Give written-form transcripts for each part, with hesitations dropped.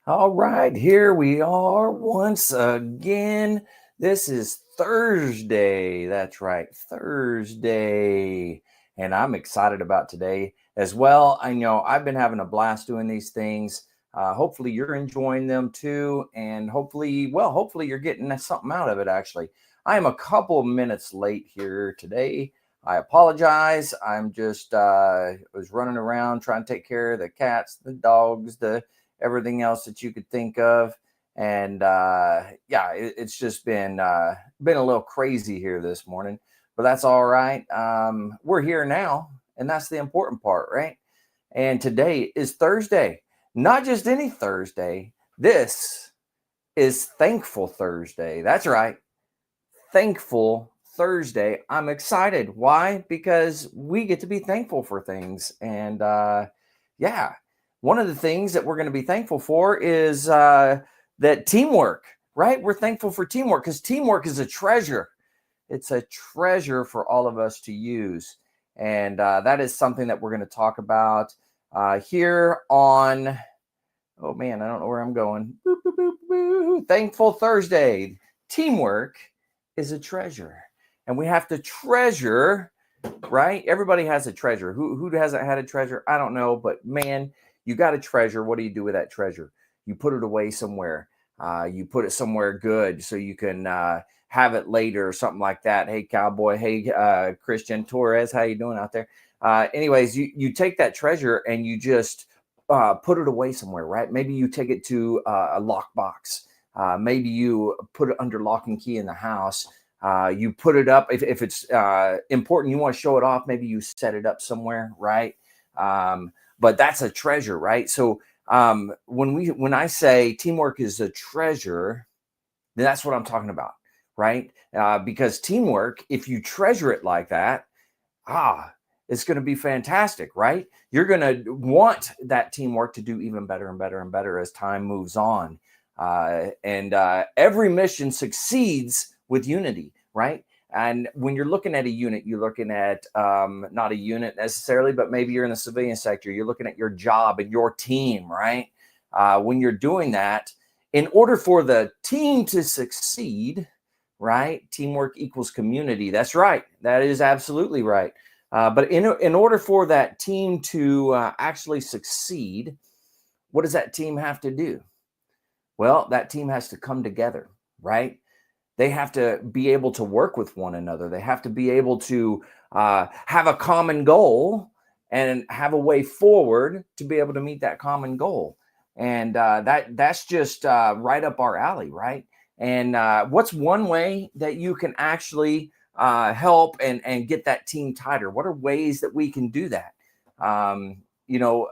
All right, here we are once again. This is Thursday. That's right, Thursday. And I'm excited about today as well. I know I've been having a blast doing these things. Hopefully, you're enjoying them too. And hopefully, you're getting something out of it, actually. I am a couple of minutes late here today. I apologize. I'm just was running around trying to take care of the cats, the dogs, the everything else that you could think of. And it's just been a little crazy here this morning, but that's all right. We're here now, and that's the important part, right? And today is Thursday, not just any Thursday. This is Thankful Thursday. That's right, Thankful Thursday. I'm excited. Why? Because we get to be thankful for things. And yeah, one of the things that we're going to be thankful for is that teamwork, right? We're thankful for teamwork because teamwork is a treasure. It's a treasure for all of us to use. And that is something that we're going to talk about here on, oh man, I don't know where I'm going. Boop, boop, boop, boop. Thankful Thursday. Teamwork is a treasure. And we have to treasure, right? Everybody has a treasure. Who hasn't had a treasure? I don't know, but man, you got a treasure. What do you do with that treasure? You put it away somewhere. You put it somewhere good so you can have it later or something like that. Hey, cowboy. Hey, Christian Torres. How you doing out there? Anyways, you take that treasure and you just put it away somewhere, right? Maybe you take it to a lockbox. Maybe you put it under lock and key in the house. You put it up if it's important. You want to show it off. Maybe you set it up somewhere, right? But that's a treasure, right? So when I say teamwork is a treasure, then that's what I'm talking about, right? Because teamwork, if you treasure it like that, it's going to be fantastic, right? You're going to want that teamwork to do even better and better and better as time moves on. And every mission succeeds with unity, right? And when you're looking at a unit, you're looking at not a unit necessarily, but maybe you're in the civilian sector. You're looking at your job and your team, right? When you're doing that, in order for the team to succeed, right? Teamwork equals community. That's right. That is absolutely right. But in order for that team to actually succeed, what does that team have to do? Well, that team has to come together, right? They have to be able to work with one another. They have to be able to have a common goal and have a way forward to be able to meet that common goal. And that's just right up our alley, right? And what's one way that you can actually help and get that team tighter? What are ways that we can do that? Um, you know,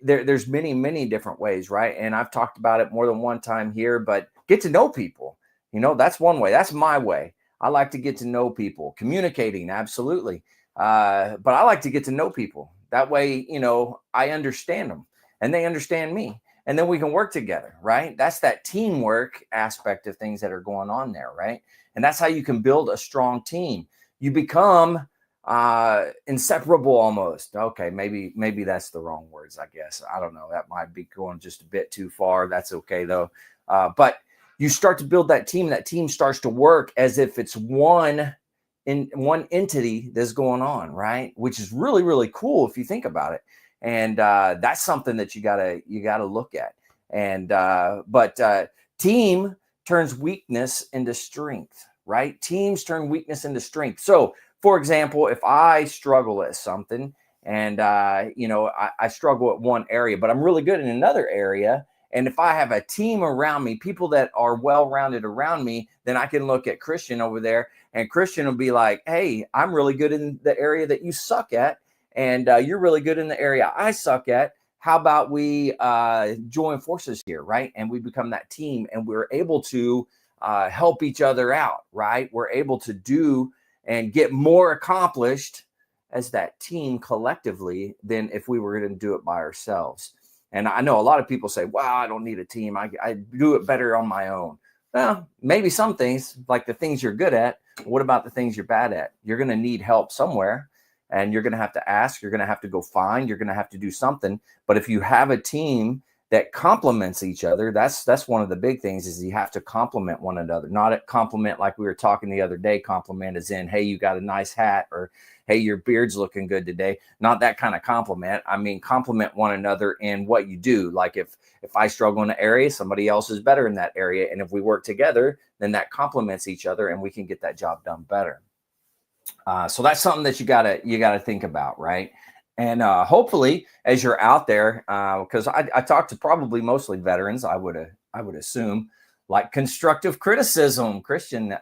there's many different ways, right? And I've talked about it more than one time here, but get to know people. That's one way. That's my way. I like to get to know people. Communicating, absolutely. But I like to get to know people. That way, I understand them and they understand me. And then we can work together, right? That's that teamwork aspect of things that are going on there, right? And that's how you can build a strong team. You become inseparable almost. Okay, maybe that's the wrong words, I guess. I don't know. That might be going just a bit too far. That's okay though. But you start to build that team starts to work as if it's one entity that's going on, right? Which is really cool if you think about it. And that's something that you gotta look at. And but team turns weakness into strength, right? Teams turn weakness into strength. So for example, if I struggle at something and I struggle at one area, but I'm really good in another area, and if I have a team around me, people that are well-rounded around me, then I can look at Christian over there, and Christian will be like, hey, I'm really good in the area that you suck at, and you're really good in the area I suck at. How about we join forces here, right? And we become that team, and we're able to help each other out, right? We're able to do and get more accomplished as that team collectively than if we were going to do it by ourselves. And I know a lot of people say, wow, I don't need a team. I do it better on my own. Well, maybe some things, like the things you're good at. What about the things you're bad at? You're going to need help somewhere, and you're going to have to ask. You're going to have to go find. You're going to have to do something. But if you have a team that complements each other. That's one of the big things, is you have to complement one another. Not a compliment like we were talking the other day. Compliment is in, hey, you got a nice hat, or hey, your beard's looking good today. Not that kind of compliment. I mean, compliment one another in what you do. Like if I struggle in an area, somebody else is better in that area, and if we work together, then that complements each other, and we can get that job done better. So that's something that you gotta think about, right? And hopefully, as you're out there, because I talk to probably mostly veterans, I would assume, like constructive criticism. Christian,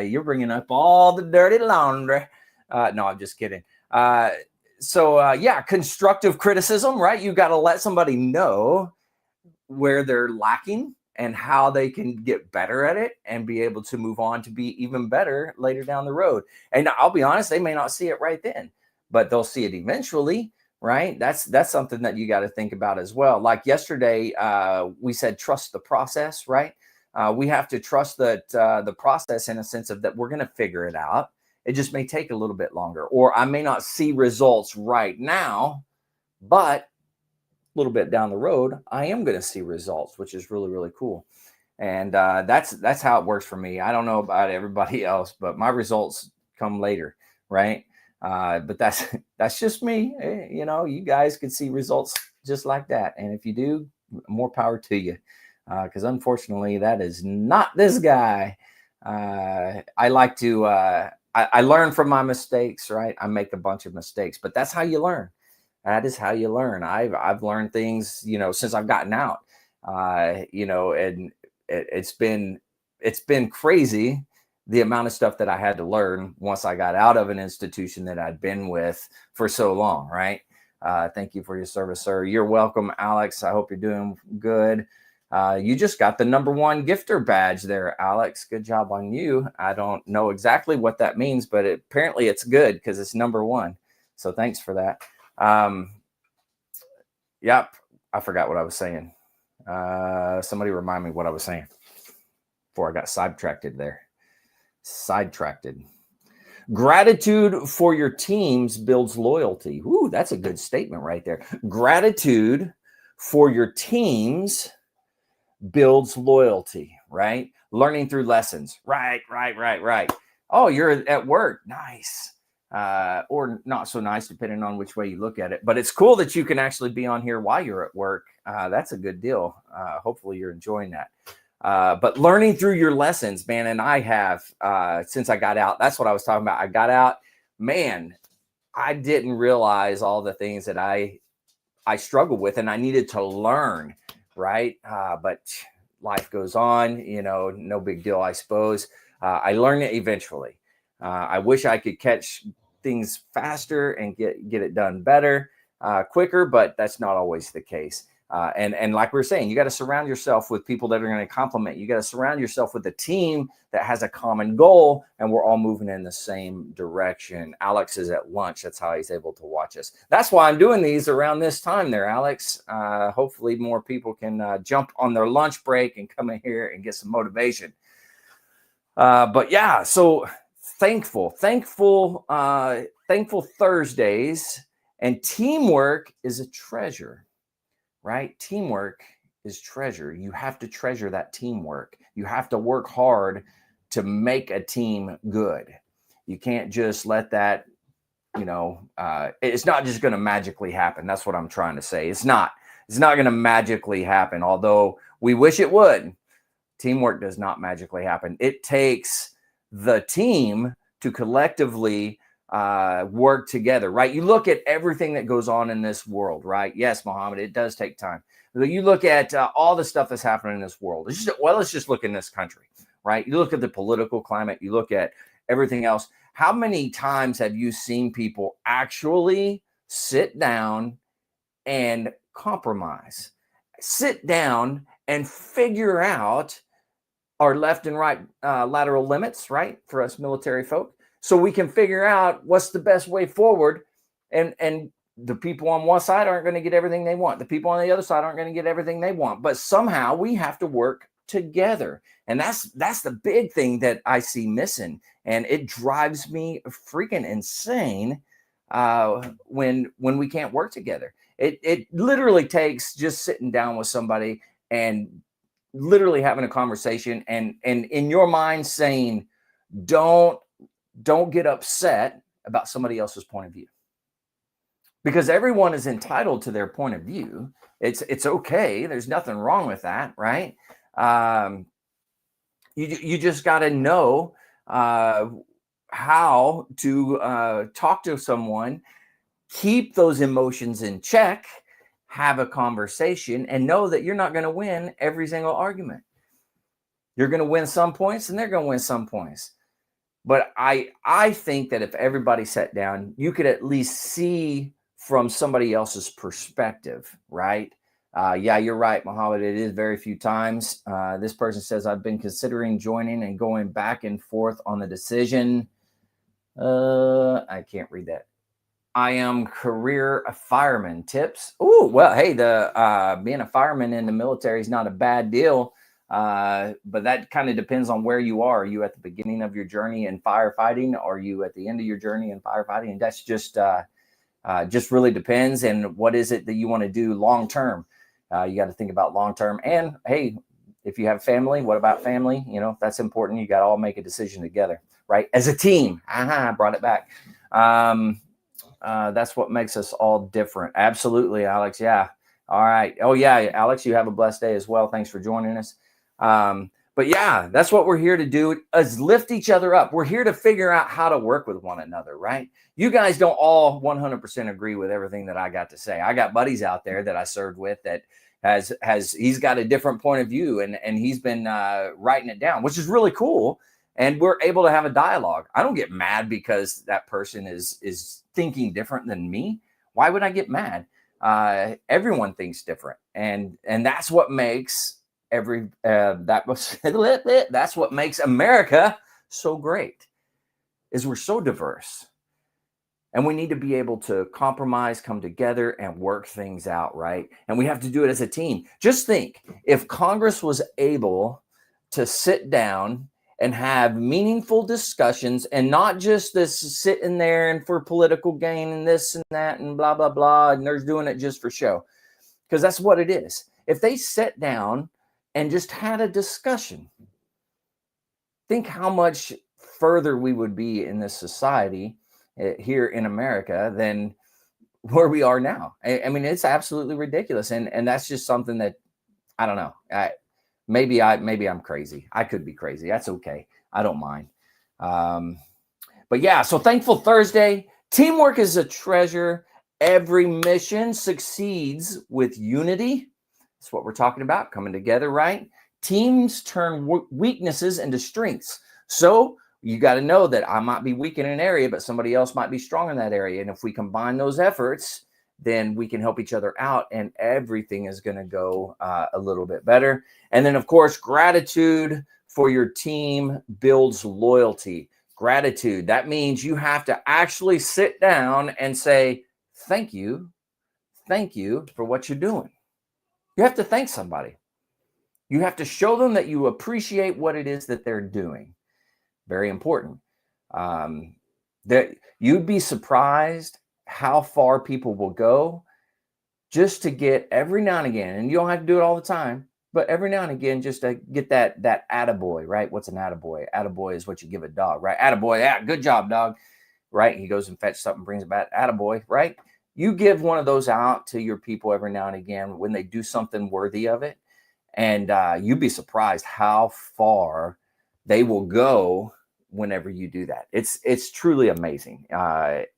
you're bringing up all the dirty laundry. No, I'm just kidding. Yeah, constructive criticism, right? You got to let somebody know where they're lacking and how they can get better at it and be able to move on to be even better later down the road. And I'll be honest, they may not see it right then, but they'll see it eventually, right? That's something that you got to think about as well. Like yesterday, we said trust the process, right? We have to trust that the process, in a sense of that we're going to figure it out. It just may take a little bit longer, or I may not see results right now, but little bit down the road, I am going to see results, which is really, really cool. And that's how it works for me. I don't know about everybody else, but my results come later, right? But that's just me. You know, you guys can see results just like that, and if you do, more power to you. Because unfortunately, that is not this guy. I like to. I learn from my mistakes, right? I make a bunch of mistakes, but that's how you learn. That is how you learn. I've learned things, you know, since I've gotten out, you know, and it's been crazy the amount of stuff that I had to learn once I got out of an institution that I'd been with for so long. Right. Thank you for your service, sir. You're welcome, Alex. I hope you're doing good. You just got the #1 gifter badge there, Alex. Good job on you. I don't know exactly what that means, but apparently it's good because it's #1. So thanks for that. Yep, I forgot what I was saying. Somebody remind me what I was saying before I got sidetracked there. Gratitude for your teams builds loyalty. Ooh, that's a good statement right there. Gratitude for your teams builds loyalty, right? Learning through lessons. Right. Oh, you're at work. Nice. Or not so nice, depending on which way you look at it. But it's cool that you can actually be on here while you're at work. That's a good deal. Hopefully you're enjoying that. But learning through your lessons, man, and I have, since I got out, that's what I was talking about. I got out, man, I didn't realize all the things that I struggled with and I needed to learn, right? But life goes on, you know, no big deal, I suppose. I learned it eventually. I wish I could catch things faster and get it done better, quicker, but that's not always the case. And like we were saying, you got to surround yourself with people that are going to complement. You got to surround yourself with a team that has a common goal, and we're all moving in the same direction. Alex is at lunch. That's how he's able to watch us. That's why I'm doing these around this time there, Alex. Hopefully more people can jump on their lunch break and come in here and get some motivation. But yeah, so thankful Thursdays, and teamwork is a treasure, right? Teamwork is treasure. You have to treasure that teamwork. You have to work hard to make a team good. You can't just let that, you know, it's not just going to magically happen. That's what I'm trying to say. It's not going to magically happen, although we wish it would. Teamwork does not magically happen. It takes the team to collectively work together, right? You look at everything that goes on in this world, right? Yes, Mohammed, it does take time. You look at all the stuff that's happening in this world. Let's just look in this country, right? You look at the political climate. You look at everything else. How many times have you seen people actually sit down and compromise? Sit down and figure out our left and right lateral limits, right, for us military folk, so we can figure out what's the best way forward. And the people on one side aren't going to get everything they want. The people on the other side aren't going to get everything they want. But somehow we have to work together. And that's the big thing that I see missing. And it drives me freaking insane when we can't work together. It literally takes just sitting down with somebody and literally having a conversation, and in your mind saying, don't get upset about somebody else's point of view, because everyone is entitled to their point of view. It's okay. There's nothing wrong with that, right? Um, you just got to know how to talk to someone, keep those emotions in check, have a conversation, and know that you're not going to win every single argument. You're going to win some points, and they're going to win some points. But I think that if everybody sat down, you could at least see from somebody else's perspective, right? Yeah, you're right, Mohammed. It is very few times. This person says, I've been considering joining and going back and forth on the decision. I can't read that. I am career a fireman. Tips. Oh, well, hey, the being a fireman in the military is not a bad deal. But that kind of depends on where you are. Are you at the beginning of your journey in firefighting? Or are you at the end of your journey in firefighting? And that's just really depends. And what is it that you want to do long term? You got to think about long term. And hey, if you have family, what about family? You know, that's important. You got to all make a decision together, right? As a team. I brought it back. That's what makes us all different. Absolutely, Alex. Yeah. All right. Oh, yeah, Alex, you have a blessed day as well. Thanks for joining us. But yeah, that's what we're here to do, is lift each other up. We're here to figure out how to work with one another, right? You guys don't all 100% agree with everything that I got to say. I got buddies out there that I served with that he's got a different point of view, and he's been writing it down, which is really cool. And we're able to have a dialogue. I don't get mad because that person is thinking different than me. Why would I get mad? Everyone thinks different, and that's what makes that's what makes America so great, is we're so diverse, and we need to be able to compromise, come together, and work things out, right? And we have to do it as a team. Just think, if Congress was able to sit down and have meaningful discussions, and not just this sitting there and for political gain and this and that and blah, blah, blah, and they're doing it just for show, because that's what it is. If they sat down and just had a discussion, think how much further we would be in this society here in America than where we are now. I mean, it's absolutely ridiculous. And that's just something that, I don't know. Maybe I'm crazy. I could be crazy. That's okay. I don't mind. But yeah, so Thankful Thursday. Teamwork is a treasure. Every mission succeeds with unity. That's what we're talking about, coming together, right? Teams turn weaknesses into strengths. So you got to know that I might be weak in an area, but somebody else might be strong in that area. And if we combine those efforts, then we can help each other out, and everything is going to go a little bit better. And then, of course, gratitude for your team builds loyalty. Gratitude, that means you have to actually sit down and say, thank you for what you're doing. You have to thank somebody. You have to show them that you appreciate what it is that they're doing. Very important. That you'd be surprised how far people will go just to get every now and again, and you don't have to do it all the time, but every now and again, just to get that attaboy, right? What's an attaboy? Attaboy is what you give a dog, right? Attaboy, yeah, good job, dog, right? He goes and fetches something, brings it back, attaboy, right? You give one of those out to your people every now and again when they do something worthy of it, and you'd be surprised how far they will go whenever you do that. It's truly amazing.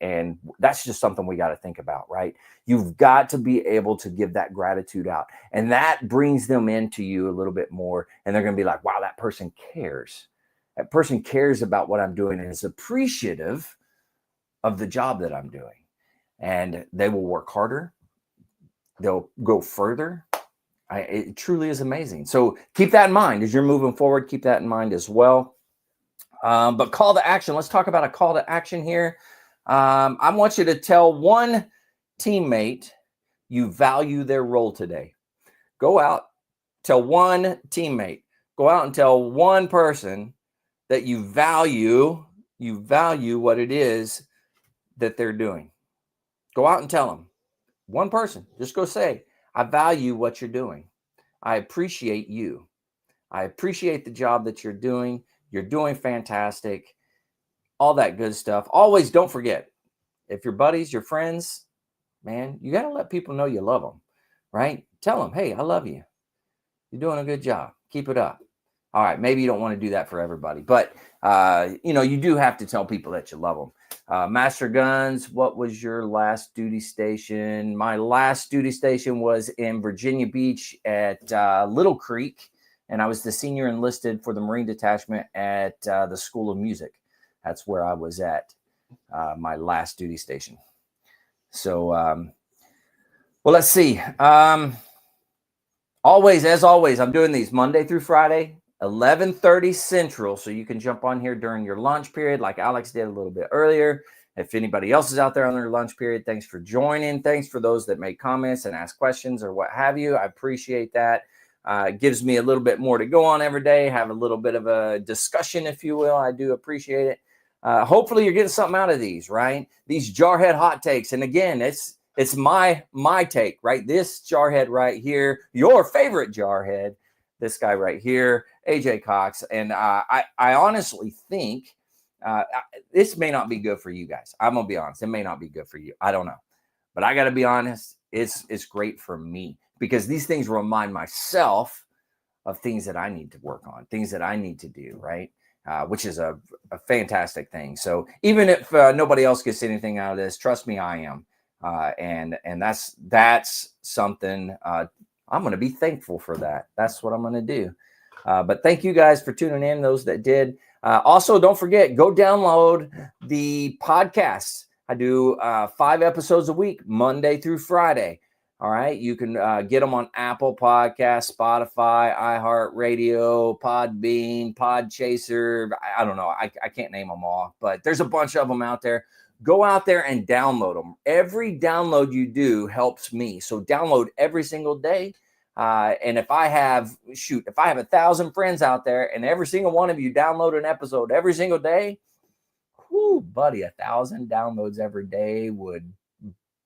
And that's just something we got to think about, right? You've got to be able to give that gratitude out, and that brings them into you a little bit more. And they're going to be like, wow, that person cares. That person cares about what I'm doing and is appreciative of the job that I'm doing. And they will work harder. They'll go further. It truly is amazing. So keep that in mind as you're moving forward. Keep that in mind as well. But call to action. Let's talk about a call to action here. I want you to tell one teammate you value their role today. Go out, tell one teammate. Go out and tell one person that you value what it is that they're doing. Go out and tell them. One person. Just go say, I value what you're doing. I appreciate you. I appreciate the job that you're doing. You're doing fantastic. All that good stuff. Always don't forget, if your buddies, your friends, man, you got to let people know you love them, right? Tell them, hey, I love you. You're doing a good job. Keep it up. All right, maybe you don't want to do that for everybody, but you do have to tell people that you love them. Master Guns, what was your last duty station? My last duty station was in Virginia Beach at Little Creek, and I was the senior enlisted for the Marine Detachment at the School of Music. That's where I was at my last duty station. So, well, let's see. As always, I'm doing these Monday through Friday, 11:30 Central, so you can jump on here during your lunch period like Alex did a little bit earlier. If anybody else is out there on their lunch period, thanks for joining. Thanks for those that make comments and ask questions or what have you. I appreciate that. It gives me a little bit more to go on every day, have a little bit of a discussion, if you will. I do appreciate it. Hopefully you're getting something out of these, right? These Jarhead hot takes. And again, it's my take, right? This Jarhead right here, your favorite Jarhead, this guy right here, AJ Cox. And I honestly think this may not be good for you guys. I'm gonna be honest, it may not be good for you. I don't know, but I got to be honest. It's great for me because these things remind myself of things that I need to work on, things that I need to do, right? Which is a fantastic thing. So even if nobody else gets anything out of this, trust me, I am. And that's something I'm going to be thankful for that. That's what I'm going to do. But thank you guys for tuning in, those that did. Also, don't forget, go download the podcasts. I do 5 episodes a week, Monday through Friday. All right. You can get them on Apple Podcasts, Spotify, iHeartRadio, Podbean, Podchaser. I don't know. I can't name them all, but there's a bunch of them out there. Go out there and download them. Every download you do helps me. So download every single day. And if I have 1,000 friends out there and every single one of you download an episode every single day, whoo, buddy, 1,000 downloads every day would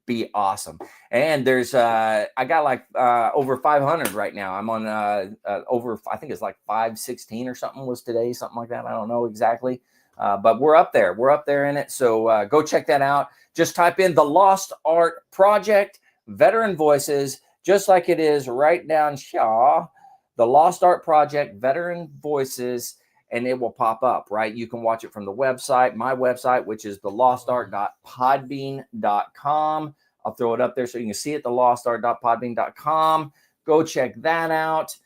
be awesome. And there's I got like over 500 right now. I'm on over, I think it's like 516 or something was today, something like that. I don't know exactly. But we're up there. We're up there in it. So go check that out. Just type in the Lost Art Project, Veteran Voices, just like it is right down Shaw, the Lost Art Project, Veteran Voices, and it will pop up, right? You can watch it from the website, my website, which is thelostart.podbean.com. I'll throw it up there so you can see it, thelostart.podbean.com. Go check that out.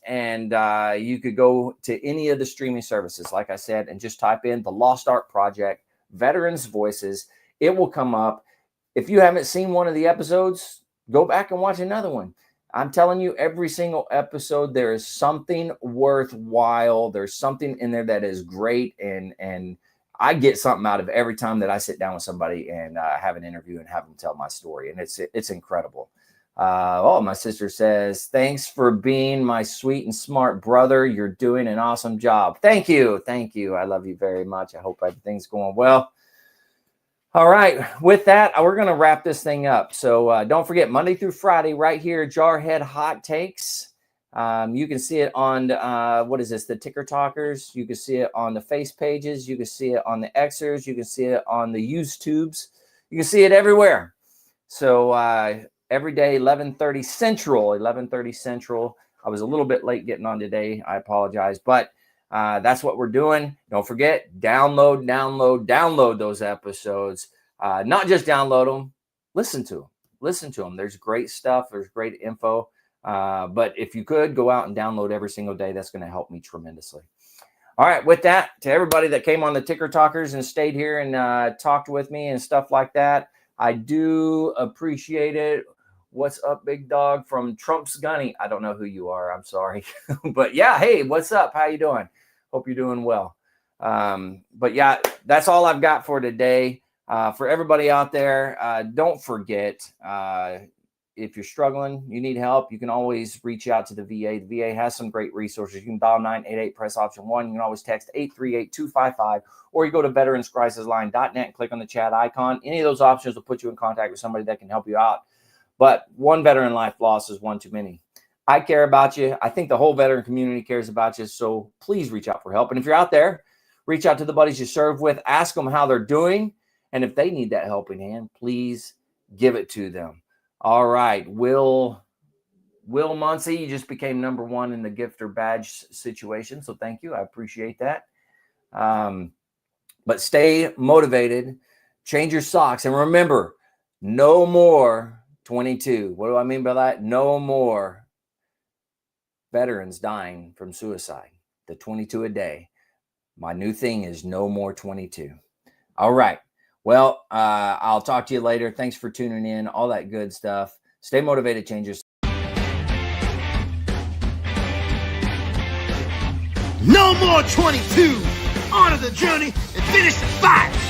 And you could go to any of the streaming services, like I said, and just type in the Lost Art Project, Veterans Voices. It will come up. If you haven't seen one of the episodes, go back and watch another one. I'm telling you, every single episode, there is something worthwhile. There's something in there that is great. And I get something out of every time that I sit down with somebody and have an interview and have them tell my story. And it's incredible. My sister says, thanks for being my sweet and smart brother. You're doing an awesome job. Thank you. Thank you. I love you very much. I hope everything's going well. All right. With that, we're going to wrap this thing up. So don't forget, Monday through Friday, right here, Jarhead Hot Takes. You can see it on, the Ticker Talkers. You can see it on the face pages. You can see it on the Xers. You can see it on the YouTubes. You can see it everywhere. So every day, 11:30 Central. I was a little bit late getting on today. I apologize. But that's what we're doing. Don't forget, download those episodes. Not just download them, listen to them. There's great stuff. There's great info. But if you could go out and download every single day, that's going to help me tremendously. All right. With that, to everybody that came on the Ticker Talkers and stayed here and talked with me and stuff like that, I do appreciate it. What's up, big dog from Trump's Gunny? I don't know who you are. I'm sorry. But yeah, hey, what's up? How you doing? Hope you're doing well. But yeah, that's all I've got for today. For everybody out there, don't forget, if you're struggling, you need help, you can always reach out to the VA. The VA has some great resources. You can dial 988, press option 1. You can always text 838-255, or you go to veteranscrisisline.net and click on the chat icon. Any of those options will put you in contact with somebody that can help you out. But one veteran life loss is one too many. I care about you. I think the whole veteran community cares about you. So please reach out for help. And if you're out there, reach out to the buddies you serve with, ask them how they're doing. And if they need that helping hand, please give it to them. All right. Will Muncie, you just became number 1 in the gifter badge situation. So thank you. I appreciate that. But stay motivated. Change your socks. And remember, no more 22. What do I mean by that? No more veterans dying from suicide. The 22 a day. My new thing is no more 22. All right. Well, I'll talk to you later. Thanks for tuning in. All that good stuff. Stay motivated, change your. No more 22. On to the journey and finish the fight.